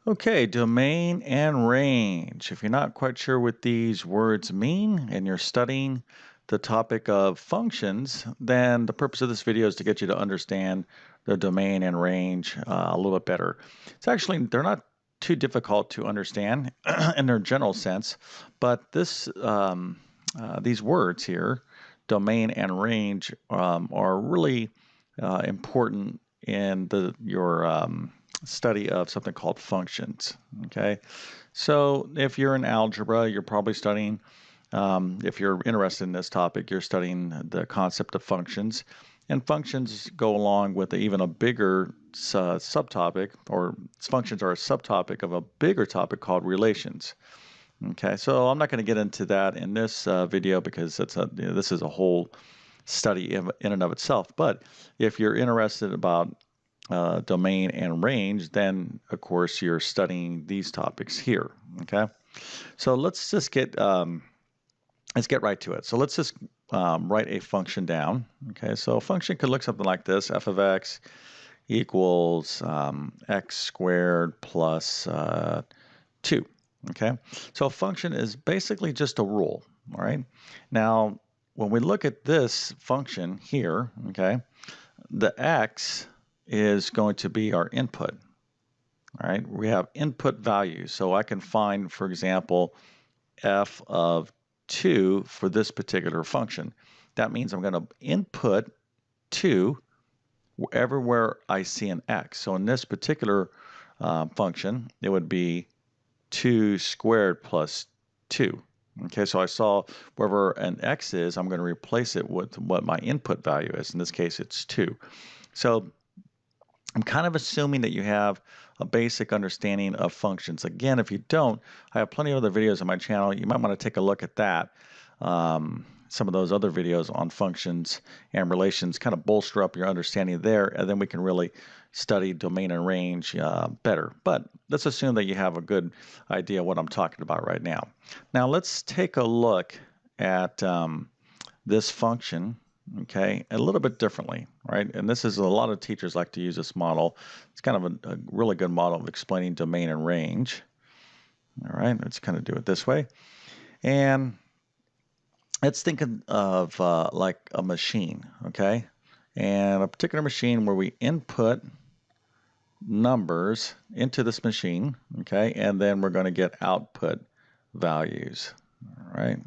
Okay, domain and range. If you're not quite sure what these words mean and you're studying the topic of functions, then the purpose of this video is to get you to understand the domain and range a little bit better. They're not too difficult to understand in their general sense, but these words here, domain and range, are really important in your study of something called functions. Okay, so if you're in algebra, you're probably studying. If you're interested in this topic, you're studying the concept of functions, and functions go along with even a bigger subtopic, or functions are a subtopic of a bigger topic called relations. Okay, so I'm not going to get into that in this video because this is a whole study in and of itself. But if you're interested about domain and range, then of course you're studying these topics here. Okay, so let's get right to it. So let's just write a function down. Okay, so a function could look something like this: f of x equals x squared plus 2. Okay, so a function is basically just a rule. All right, now when we look at this function here, okay, the x is going to be our input. All right, we have input values. So I can find, for example, f of 2 for this particular function. That means I'm going to input 2 everywhere I see an x. So in this particular function, it would be 2 squared plus 2. Okay, so I saw wherever an x is, I'm going to replace it with what my input value is. In this case, it's 2. So I'm kind of assuming that you have a basic understanding of functions. Again, if you don't, I have plenty of other videos on my channel. You might want to take a look at that. Some of those other videos on functions and relations kind of bolster up your understanding there, and then we can really study domain and range better. But let's assume that you have a good idea of what I'm talking about right now. Now let's take a look at this function, okay, a little bit differently, right? And this is a lot of teachers like to use this model. It's kind of a really good model of explaining domain and range. All right, let's kind of do it this way. And let's think of like a machine, okay? And a particular machine where we input numbers into this machine, okay? And then we're going to get output values, all right?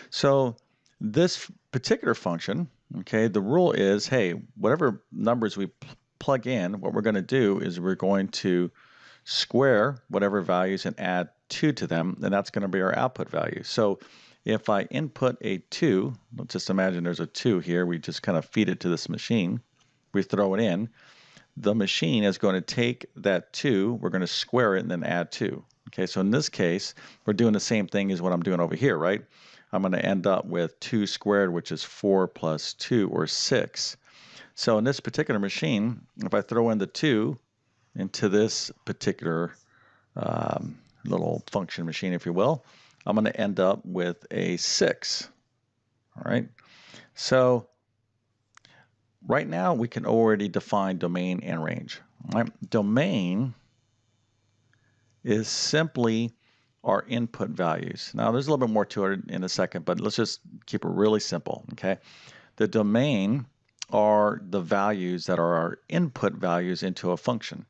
So this particular function, okay, the rule is, hey, whatever numbers we plug in, what we're going to do is we're going to square whatever values and add 2 to them, and that's going to be our output value. So if I input a 2, let's just imagine there's a 2 here, we just kind of feed it to this machine, we throw it in, the machine is going to take that 2, we're going to square it and then add 2. Okay, so in this case, we're doing the same thing as what I'm doing over here, right? I'm going to end up with 2 squared, which is 4 plus 2, or 6. So in this particular machine, if I throw in the 2 into this particular little function machine, if you will, I'm going to end up with a 6. All right. So right now we can already define domain and range. All right? Domain is simply our input values. Now there's a little bit more to it in a second, but let's just keep it really simple. Okay. The domain are the values that are our input values into a function.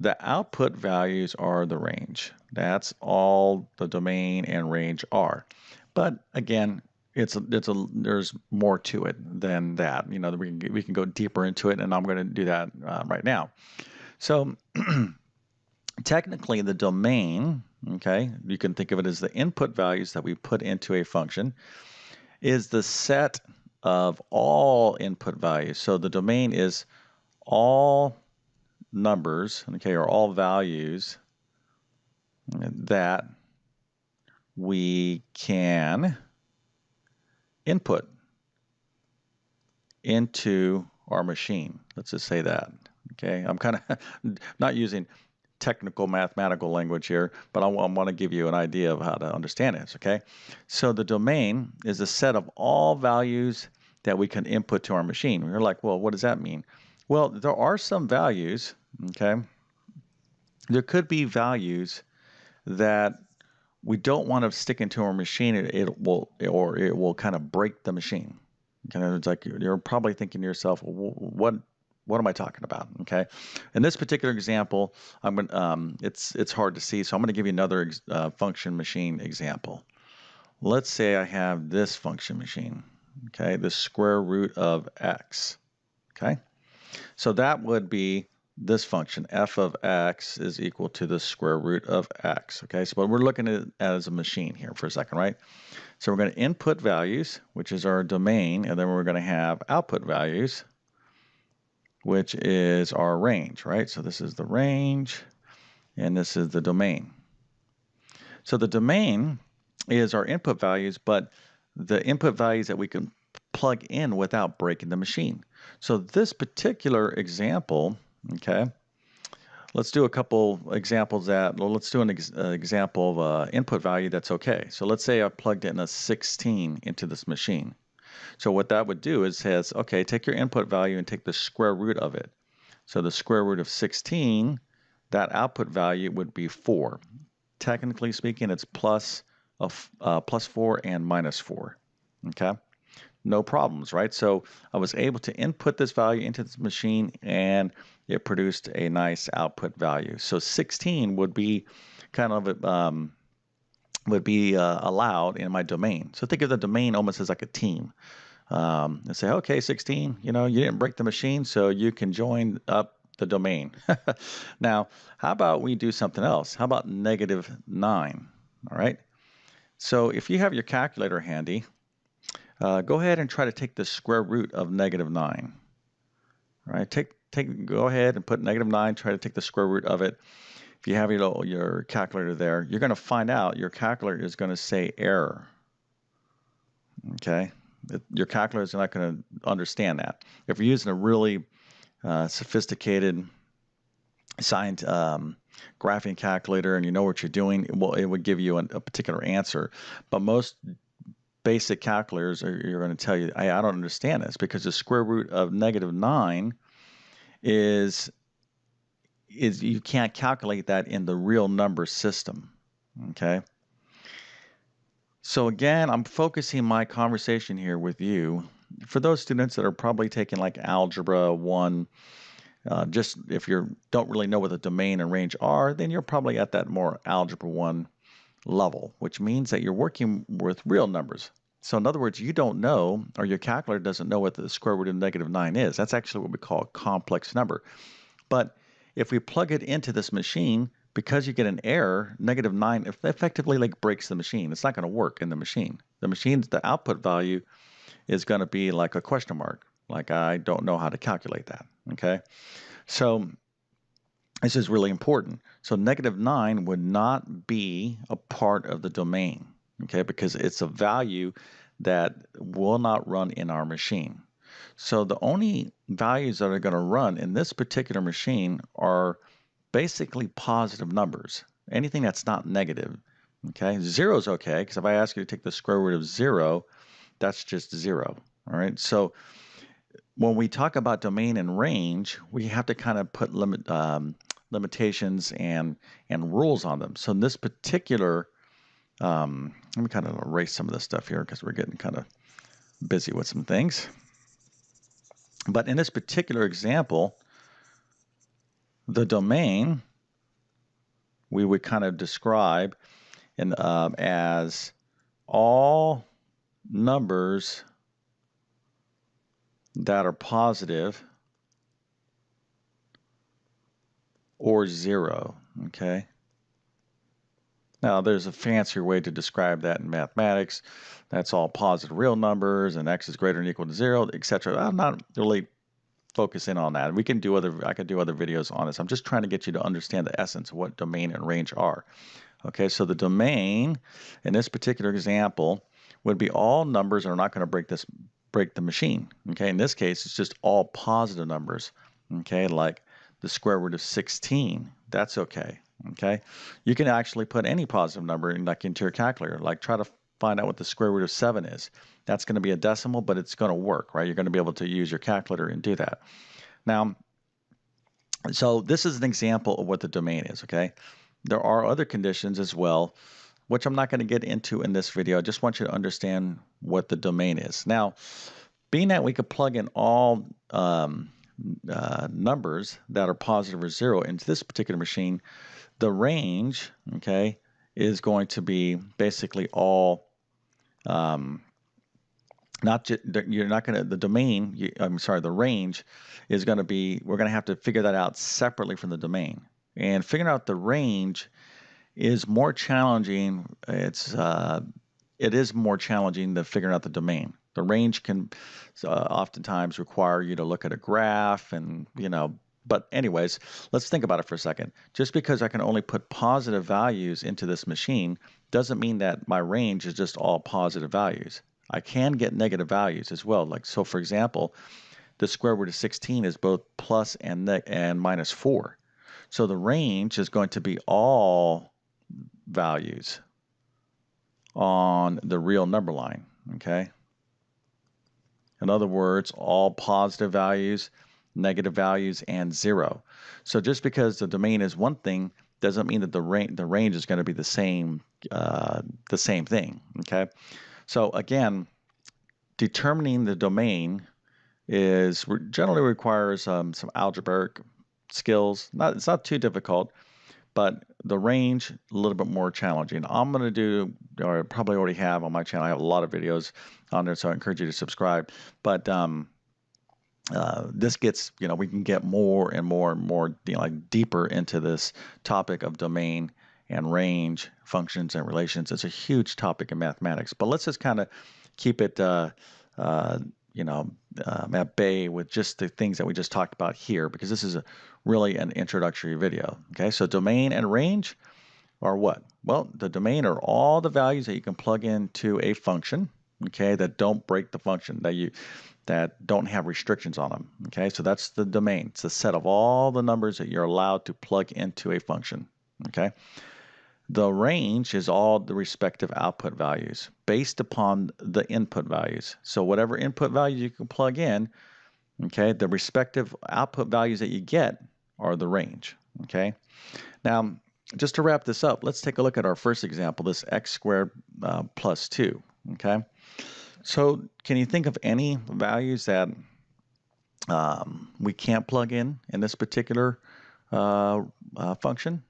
The output values are the range. That's all the domain and range are. But again, there's more to it than that. You know, we can go deeper into it, and I'm going to do that right now. So technically, the domain, okay, you can think of it as the input values that we put into a function, is the set of all input values. So the domain is all numbers, okay, or all values that we can input into our machine. Let's just say that. Okay, I'm kind of not using technical mathematical language here, but I want to give you an idea of how to understand this. Okay, so the domain is a set of all values that we can input to our machine. You're like, well, what does that mean? Well, there are some values, okay, there could be values that we don't want to stick into our machine. It will kind of break the machine. Kind of, it's like you're probably thinking to yourself, well, what am I talking about? Okay. In this particular example, it's hard to see, so I'm going to give you another function machine example. Let's say I have this function machine. Okay, the square root of x. Okay, so that would be this function, f of x is equal to the square root of x. Okay, so but we're looking at it as a machine here for a second, right? So we're going to input values, which is our domain, and then we're going to have output values, which is our range, right? So this is the range, and this is the domain. So the domain is our input values, but the input values that we can plug in without breaking the machine. So this particular example, okay, let's do a couple examples let's do an example of an input value that's okay. So let's say I plugged in a 16 into this machine. So what that would do is says, okay, take your input value and take the square root of it. So the square root of 16, that output value would be 4. Technically speaking, it's plus 4 and minus 4. Okay, no problems, right? So I was able to input this value into this machine, and it produced a nice output value. So 16 would be kind of allowed in my domain. So think of the domain almost as like a team. And say, okay, 16, you didn't break the machine, so you can join up the domain. Now, how about we do something else? How about -9? All right. So if you have your calculator handy, go ahead and try to take the square root of -9. All right. Go ahead and put -9. Try to take the square root of it. If you have your calculator there, you're going to find out your calculator is going to say error. Okay. Your calculator is not going to understand that. If you're using a really sophisticated science graphing calculator and you know what you're doing, it would give you a particular answer. But most basic calculators you're going to tell you, I don't understand this, because the square root of -9 is you can't calculate that in the real number system. Okay. So again, I'm focusing my conversation here with you for those students that are probably taking like Algebra 1. Just if you don't really know what the domain and range are, then you're probably at that more Algebra 1 level, which means that you're working with real numbers. So in other words, you don't know, or your calculator doesn't know what the square root of -9 is. That's actually what we call a complex number. But if we plug it into this machine, because you get an error, -9 effectively like breaks the machine. It's not going to work in the machine. The output value is going to be like a question mark. Like, I don't know how to calculate that. Okay. So this is really important. So -9 would not be a part of the domain. Okay. Because it's a value that will not run in our machine. So the only values that are going to run in this particular machine are basically positive numbers. Anything that's not negative. Okay, 0 is okay, because if I ask you to take the square root of 0, that's just 0. All right, so when we talk about domain and range, we have to kind of put limitations and rules on them. So in this particular, let me kind of erase some of this stuff here because we're getting kind of busy with some things. But in this particular example, the domain we would kind of describe as all numbers that are positive or 0. Okay. Now there's a fancier way to describe that in mathematics. That's all positive real numbers, and x is greater than or equal to 0, etc. I'm not really focusing on that. I can do other videos on this. I'm just trying to get you to understand the essence of what domain and range are. Okay, so the domain in this particular example would be all numbers that are not going to break the machine. Okay, in this case, it's just all positive numbers. Okay, like the square root of 16. That's okay. Okay, you can actually put any positive number into your calculator. Like, try to find out what the square root of 7 is. That's going to be a decimal, but it's going to work, right? You're going to be able to use your calculator and do that. Now, So this is an example of what the domain is, okay? There are other conditions as well, which I'm not going to get into in this video. I just want you to understand what the domain is. Now, being that we could plug in all numbers that are positive or zero into this particular machine, the range, okay, is going to be basically all not just, you're not going to, the domain, I'm sorry, the range is going to be, we're going to have to figure that out separately from the domain. And figuring out the range is more challenging. It is more challenging than figuring out the domain. The range can oftentimes require you to look at a graph and, but anyways, let's think about it for a second. Just because I can only put positive values into this machine doesn't mean that my range is just all positive values. I can get negative values as well. Like, so for example, the square root of 16 is both plus and minus 4. So the range is going to be all values on the real number line, okay? In other words, all positive values, negative values, and 0. So just because the domain is one thing doesn't mean that the range is going to be the same thing, okay? So again, determining the domain generally requires some algebraic skills. It's not too difficult, but the range a little bit more challenging. I'm going to do, or I probably already have on my channel, I have a lot of videos on there, so I encourage you to subscribe. But this gets, we can get more and more and more like deeper into this topic of domain and range, functions and relations. It's a huge topic in mathematics, but let's just kind of keep it at bay with just the things that we just talked about here, because this is really an introductory video. Okay, so domain and range are what? Well, the domain are all the values that you can plug into a function, okay, that don't break the function, that don't have restrictions on them. Okay, so that's the domain. It's a set of all the numbers that you're allowed to plug into a function. Okay. The range is all the respective output values based upon the input values. So whatever input value you can plug in, okay, the respective output values that you get are the range. Okay. Now, just to wrap this up, let's take a look at our first example, this x squared plus 2. Okay. So can you think of any values that we can't plug in this particular function?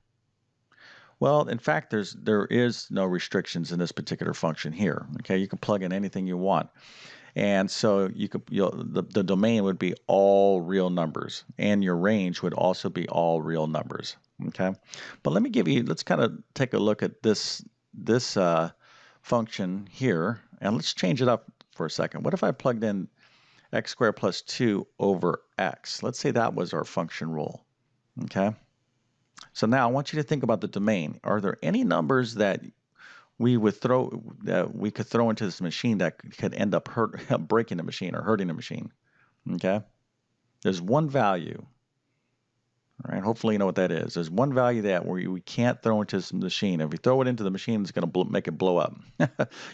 Well, in fact, there is no restrictions in this particular function here. Okay, you can plug in anything you want, and so the domain would be all real numbers, and your range would also be all real numbers. Okay, but let's kind of take a look at this function here, and let's change it up for a second. What if I plugged in x squared plus 2 over x? Let's say that was our function rule. Okay. So now I want you to think about the domain. Are there any numbers that we could throw into this machine that could end up breaking the machine or hurting the machine? Okay. There's one value. All right. Hopefully you know what that is. There's one value that we can't throw into this machine. If we throw it into the machine, it's going to make it blow up.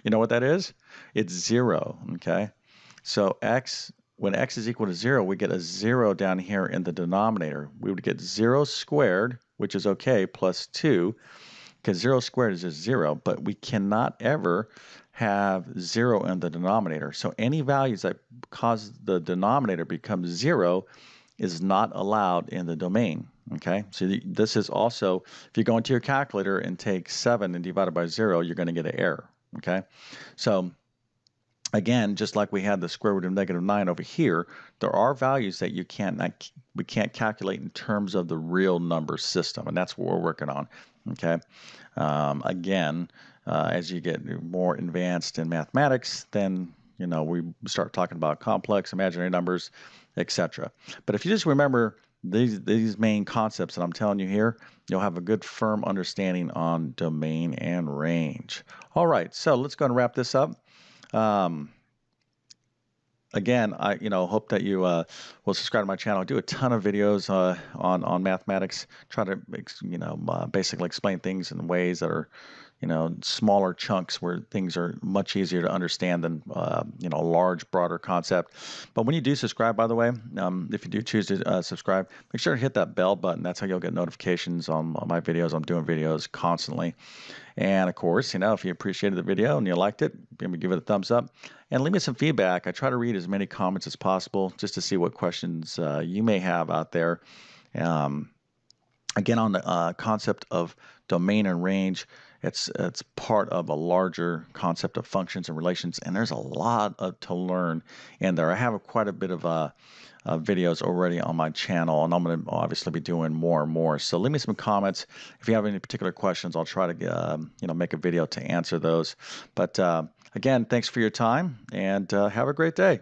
You know what that is? It's 0. Okay. So when x is equal to 0, we get a 0 down here in the denominator. We would get 0 squared, which is okay, plus 2, because 0 squared is just 0, but we cannot ever have 0 in the denominator. So any values that cause the denominator become 0 is not allowed in the domain. Okay, so this is also, if you go into your calculator and take 7 and divide it by 0, you're going to get an error. Okay, so again, just like we had the square root of -9 over here, there are values that we can't calculate in terms of the real number system, and that's what we're working on. Okay. Again, as you get more advanced in mathematics, then we start talking about complex imaginary numbers, etc. But if you just remember these main concepts that I'm telling you here, you'll have a good firm understanding on domain and range. All right, so let's go and wrap this up. Again, I hope that you will subscribe to my channel. I do a ton of videos on mathematics. Try to basically explain things in ways that are smaller chunks where things are much easier to understand than, a large, broader concept. But when you do subscribe, by the way, if you do choose to subscribe, make sure to hit that bell button. That's how you'll get notifications on my videos. I'm doing videos constantly. And of course, if you appreciated the video and you liked it, maybe give it a thumbs up and leave me some feedback. I try to read as many comments as possible just to see what questions you may have out there. Um, Again, on the concept of domain and range, it's part of a larger concept of functions and relations, and there's a lot to learn in there. I have quite a bit of videos already on my channel, and I'm going to obviously be doing more and more. So leave me some comments if you have any particular questions. I'll try to make a video to answer those. But again, thanks for your time, and have a great day.